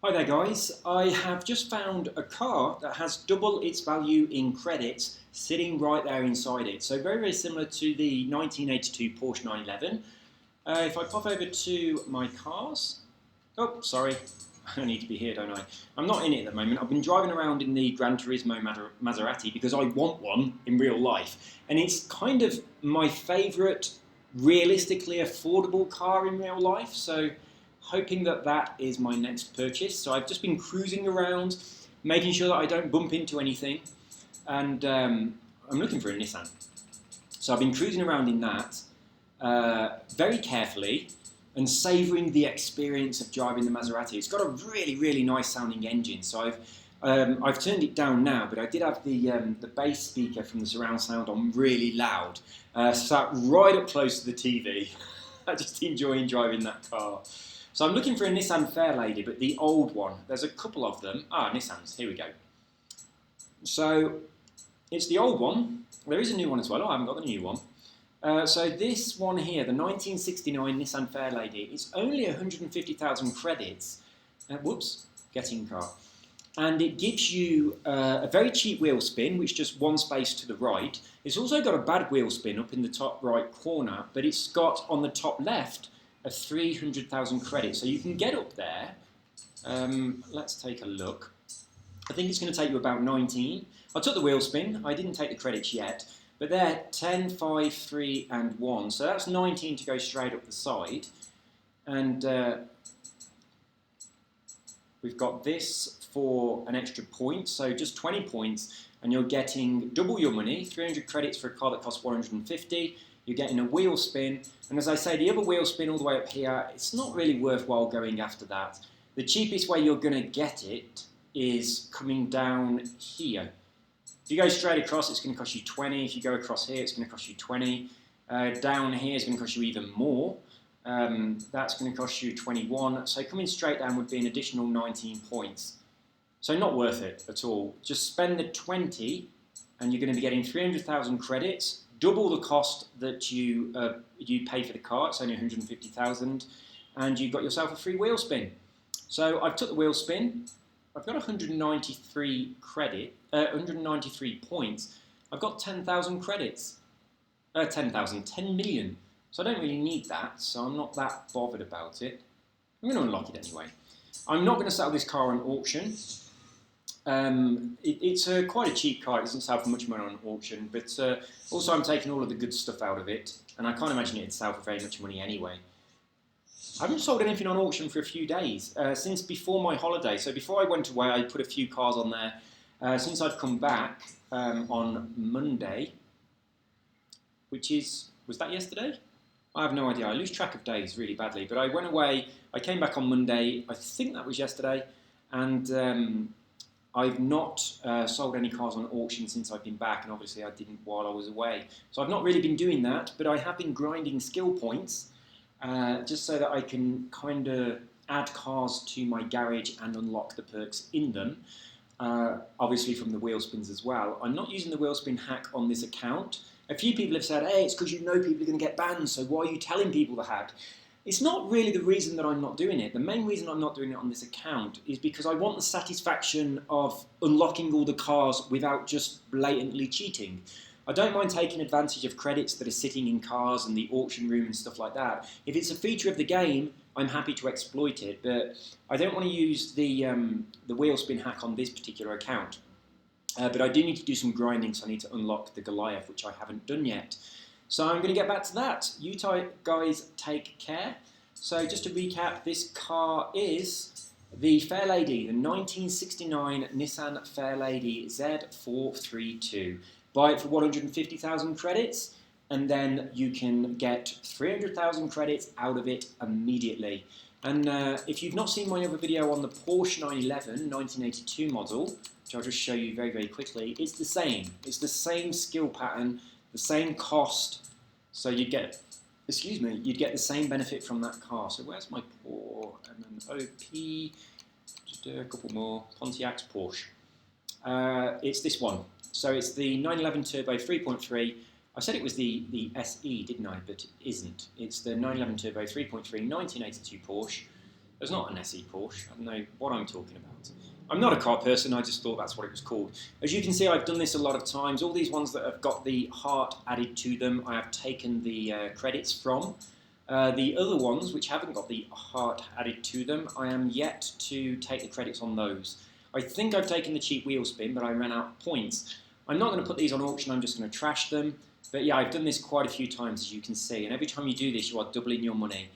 Hi there guys, I have just found a car that has double its value in credits sitting right there inside it. So very similar to the 1982 Porsche 911. If I pop over to my cars, oh sorry, I need to be here don't I? I'm not in it at the moment, I've been driving around in the Gran Turismo Maserati because I want one in real life. And it's kind of my favourite realistically affordable car in real life, so hoping that that is my next purchase. So I've just been cruising around, making sure that I don't bump into anything, and I'm looking for a Nissan. So I've been cruising around in that very carefully and savouring the experience of driving the Maserati. It's got a really nice sounding engine. So I've turned it down now, but I did have the bass speaker from the surround sound on really loud, sat right up close to the TV. I just enjoying driving that car. So I'm looking for a Nissan Fairlady, but the old one. There's a couple of them. Nissans, here we go. So it's the old one. There is a new one as well. Oh, I haven't got the new one. So this one here, the 1969 Nissan Fairlady, it's only 150,000 credits. Whoops, getting car. And it gives you a very cheap wheel spin, which is just one space to the right. It's also got a bad wheel spin up in the top right corner, but it's got on the top left a 300,000 credits. So you can get up there. Let's take a look. I think it's going to take you about 19. I took the wheel spin. I didn't take the credits yet. But they're 10, 5, 3 and 1. So that's 19 to go straight up the side. And we've got this for an extra point. So just 20 points. And you're getting double your money. 300 credits for a car that costs 150. You're getting a wheel spin. And as I say, the other wheel spin all the way up here, it's not really worthwhile going after that. The cheapest way you're going to get it is coming down here. If you go straight across, it's going to cost you 20. If you go across here, it's going to cost you 20. Down here is going to cost you even more. That's going to cost you 21. So coming straight down would be an additional 19 points. So not worth it at all. Just spend the 20 and you're going to be getting 300,000 credits, double the cost that you pay for the car. It's only 150,000, and you've got yourself a free wheel spin. So I've took the wheel spin. I've got 193 points. I've got 10,000 credits. 10 million. So I don't really need that, so I'm not that bothered about it. I'm going to unlock it anyway. I'm not going to sell this car on auction. It's quite a cheap car. It doesn't sell for much money on auction, but also I'm taking all of the good stuff out of it, and I can't imagine it'd sell for very much money anyway. I haven't sold anything on auction for a few days, since before my holiday. So before I went away, I put a few cars on there. Since I'd come back on Monday, was that yesterday? I have no idea. I lose track of days really badly. But I went away, I came back on Monday, I think that was yesterday, and I've not sold any cars on auction since I've been back, and obviously I didn't while I was away. So I've not really been doing that, but I have been grinding skill points, just so that I can kind of add cars to my garage and unlock the perks in them. Obviously from the wheel spins as well. I'm not using the wheel spin hack on this account. A few people have said, hey, it's because you know people are going to get banned, so why are you telling people the hack? It's not really the reason that I'm not doing it. The main reason I'm not doing it on this account is because I want the satisfaction of unlocking all the cars without just blatantly cheating. I don't mind taking advantage of credits that are sitting in cars and the auction room and stuff like that. If it's a feature of the game, I'm happy to exploit it, but I don't want to use the wheel spin hack on this particular account. But I do need to do some grinding, so I need to unlock the Goliath, which I haven't done yet. So I'm going to get back to that. You guys take care. So just to recap, this car is the Fairlady, the 1969 Nissan Fairlady Z432. Buy it for 150,000 credits, and then you can get 300,000 credits out of it immediately. And if you've not seen my other video on the Porsche 911 1982 model, which I'll just show you very quickly, it's the same. It's the same skill pattern, the same cost, so you'd get the same benefit from that car. So where's my Porsche? And then OP, just do a couple more, Pontiac's Porsche. It's this one. So it's the 911 Turbo 3.3. I said it was the SE, didn't I? But it isn't. It's the 911 Turbo 3.3 1982 Porsche. There's not an SE Porsche. I don't know what I'm talking about. I'm not a car person, I just thought that's what it was called. As you can see, I've done this a lot of times. All these ones that have got the heart added to them, I have taken the credits from. The other ones, which haven't got the heart added to them, I am yet to take the credits on those. I think I've taken the cheap wheel spin, but I ran out of points. I'm not going to put these on auction, I'm just going to trash them. But yeah, I've done this quite a few times, as you can see, and every time you do this, you are doubling your money.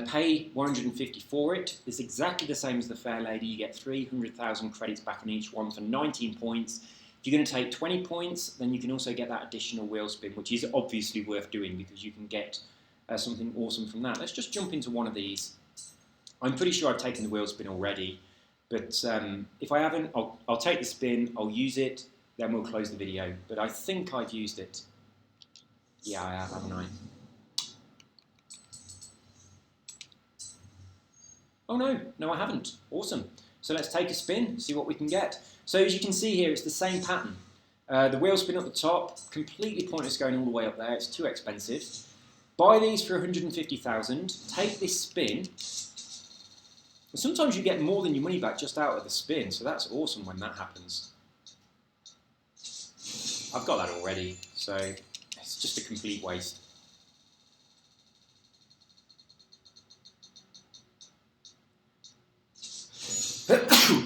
Pay 150 for it. It's exactly the same as the Fairlady. You get 300,000 credits back on each one for 19 points. If you're going to take 20 points, then you can also get that additional wheel spin, which is obviously worth doing because you can get something awesome from that. Let's just jump into one of these. I'm pretty sure I've taken the wheel spin already, but if I haven't, I'll take the spin, I'll use it, then we'll close the video. But I think I've used it. Yeah, I have, haven't I? Oh no, I haven't. Awesome. So let's take a spin, see what we can get. So as you can see here, it's the same pattern. The wheel spin at the top, completely pointless going all the way up there, it's too expensive. Buy these for 150,000, take this spin. Sometimes you get more than your money back just out of the spin, so that's awesome when that happens. I've got that already, so it's just a complete waste.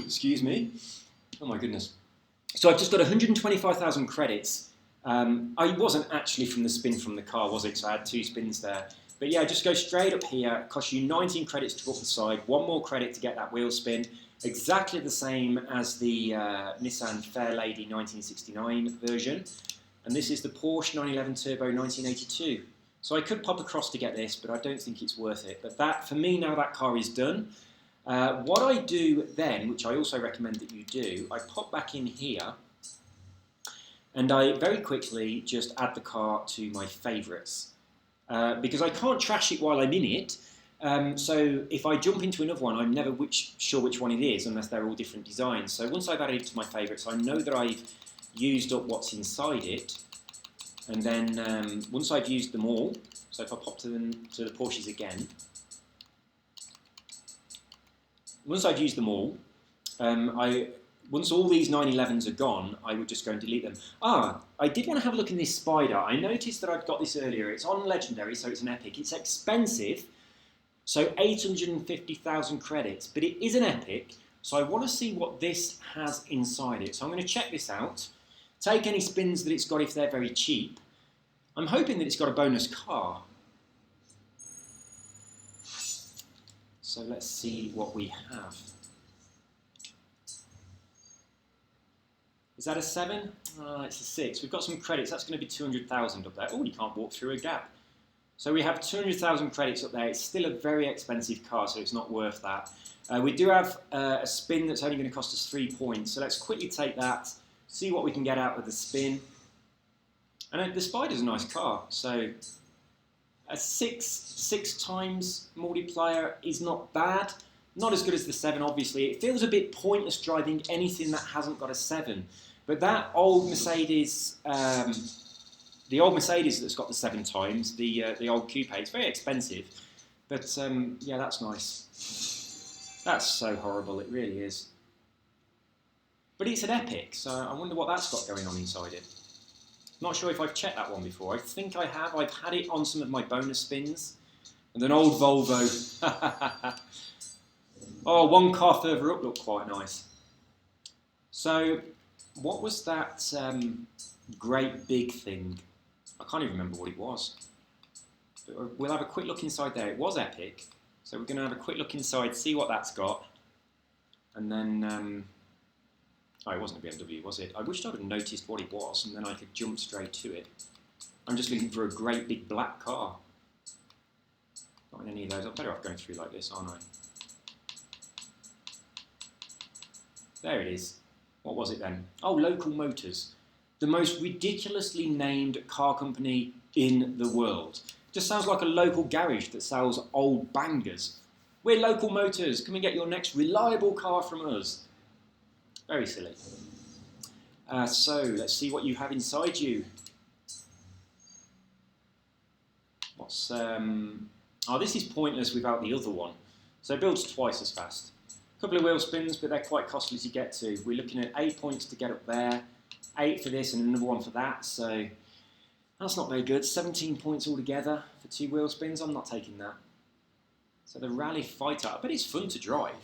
Excuse me. Oh my goodness. So I've just got 125,000 credits. I wasn't actually from the spin from the car, was it? So I had 2 spins there. But yeah, just go straight up here. It costs you 19 credits to go up the side, 1 more credit to get that wheel spin. Exactly the same as the Nissan Fairlady 1969 version. And this is the Porsche 911 Turbo 1982. So I could pop across to get this, but I don't think it's worth it. But that, for me, now that car is done. What I do then, which I also recommend that you do, I pop back in here and I very quickly just add the car to my favourites. Because I can't trash it while I'm in it, so if I jump into another one, I'm never sure which one it is unless they're all different designs. So once I've added it to my favourites, I know that I've used up what's inside it, and then once I've used them all, so if I pop to the Porsches again, once I've used them all, once all these 911s are gone, I would just go and delete them. I did want to have a look in this Spider. I noticed that I've got this earlier. It's on Legendary, so it's an Epic. It's expensive, so 850,000 credits, but it is an Epic, so I want to see what this has inside it. So I'm going to check this out, take any spins that it's got if they're very cheap. I'm hoping that it's got a bonus car. So let's see what we have. Is that a 7? It's a 6. We've got some credits. That's going to be 200,000 up there. Oh, you can't walk through a gap. So we have 200,000 credits up there. It's still a very expensive car, so it's not worth that. We do have a spin that's only going to cost us 3 points. So let's quickly take that, see what we can get out of the spin. And the Spider's a nice car. So a 6 times multiplier is not bad. Not as good as the 7, obviously. It feels a bit pointless driving anything that hasn't got a 7. But that old Mercedes, the old Mercedes that's got the 7 times, the old coupe, it's very expensive. But yeah, that's nice. That's so horrible, it really is. But it's an Epic, so I wonder what that's got going on inside it. Not sure if I've checked that one before. I think I have. I've had it on some of my bonus spins. And an old Volvo. Oh, 1 car further up looked quite nice. So, what was that great big thing? I can't even remember what it was. But we'll have a quick look inside there. It was Epic. So we're going to have a quick look inside, see what that's got. And then... oh, it wasn't a BMW, was it? I wished I'd have noticed what it was, and then I could jump straight to it. I'm just looking for a great big black car. Not in any of those. I'm better off going through like this, aren't I? There it is. What was it then? Oh, Local Motors. The most ridiculously named car company in the world. Just sounds like a local garage that sells old bangers. We're Local Motors. Come and get your next reliable car from us. Very silly. So, let's see what you have inside you. What's... oh, this is pointless without the other one. So it builds twice as fast. A couple of wheel spins, but they're quite costly to get to. We're looking at 8 points to get up there, 8 for this and another 1 for that, so that's not very good. 17 points altogether for 2 wheel spins. I'm not taking that. So the Rally Fighter, I bet it's fun to drive.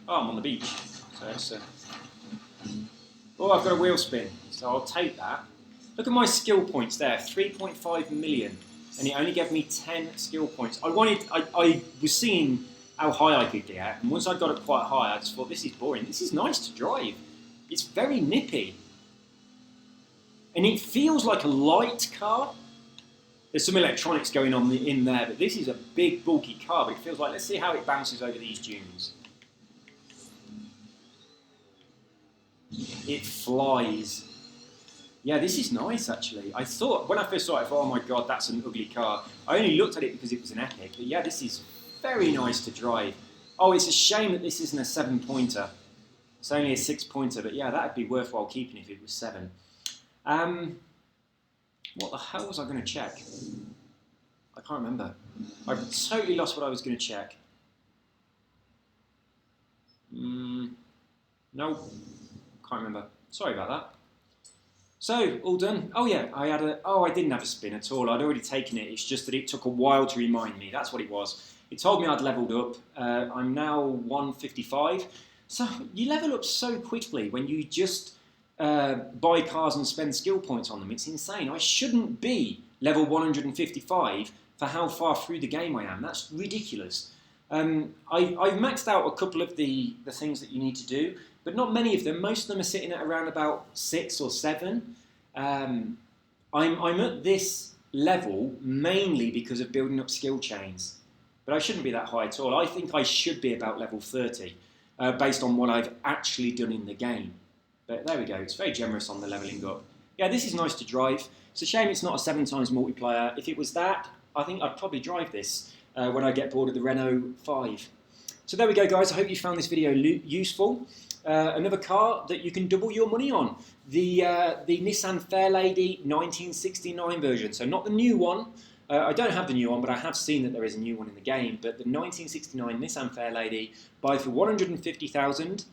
Oh, I'm on the beach. So it's, oh, I've got a wheel spin, so I'll take that. Look at my skill points there, 3.5 million, and it only gave me 10 skill points. I was seeing how high I could get, and once I got it quite high, I just thought, this is boring. This is nice to drive. It's very nippy. And it feels like a light car. There's some electronics going on in there, but this is a big, bulky car, but it feels like, let's see how it bounces over these dunes. It flies. Yeah, this is nice, actually. I thought, when I first saw it, I thought, oh my god, that's an ugly car. I only looked at it because it was an Epic, but yeah, this is very nice to drive. Oh, it's a shame that this isn't a 7-pointer. It's only a 6-pointer, but yeah, that would be worthwhile keeping if it was 7. What the hell was I going to check? I can't remember. I've totally lost what I was going to check. No, can't remember. Sorry about that. So, all done. Oh yeah, I didn't have a spin at all. I'd already taken it. It's just that it took a while to remind me. That's what it was. It told me I'd leveled up. I'm now 155. So you level up so quickly when you just buy cars and spend skill points on them. It's insane. I shouldn't be level 155 for how far through the game I am. That's ridiculous. I've maxed out a couple of the things that you need to do, but not many of them. Most of them are sitting at around about 6 or 7. I'm at this level mainly because of building up skill chains, but I shouldn't be that high at all. I think I should be about level 30 based on what I've actually done in the game. But there we go, it's very generous on the levelling up. Yeah, this is nice to drive. It's a shame it's not a 7 times multiplayer. If it was that, I think I'd probably drive this when I get bored of the Renault 5. So there we go, guys. I hope you found this video useful. Another car that you can double your money on. The Nissan Fairlady 1969 version. So not the new one. I don't have the new one, but I have seen that there is a new one in the game. But the 1969 Nissan Fairlady, buy for 150,000.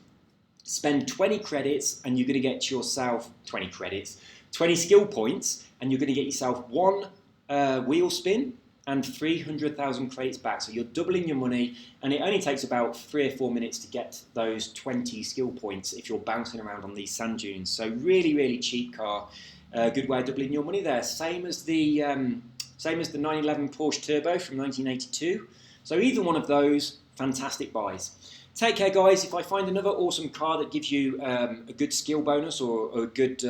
Spend 20 credits and you're going to get yourself 20 credits, 20 skill points, and you're going to get yourself 1 wheel spin and 300,000 credits back. So you're doubling your money, and it only takes about 3 or 4 minutes to get those 20 skill points if you're bouncing around on these sand dunes. So really, really cheap car. Good way of doubling your money there. Same as the 911 Porsche Turbo from 1982. So either one of those, fantastic buys. Take care, guys. If I find another awesome car that gives you a good skill bonus or a good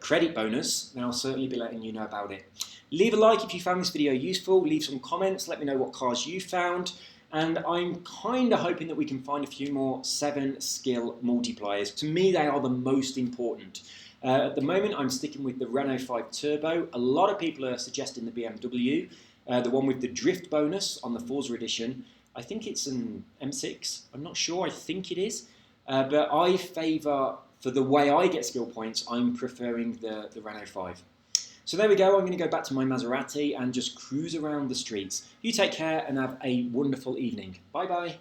credit bonus, then I'll certainly be letting you know about it. Leave a like if you found this video useful. Leave some comments. Let me know what cars you found. And I'm kind of hoping that we can find a few more 7 skill multipliers. To me, they are the most important. At the moment, I'm sticking with the Renault 5 Turbo. A lot of people are suggesting the BMW, the one with the drift bonus on the Forza Edition. I think it's an M6. I'm not sure. I think it is. But I favour, for the way I get skill points, I'm preferring the Renault 5. So there we go. I'm going to go back to my Maserati and just cruise around the streets. You take care and have a wonderful evening. Bye-bye.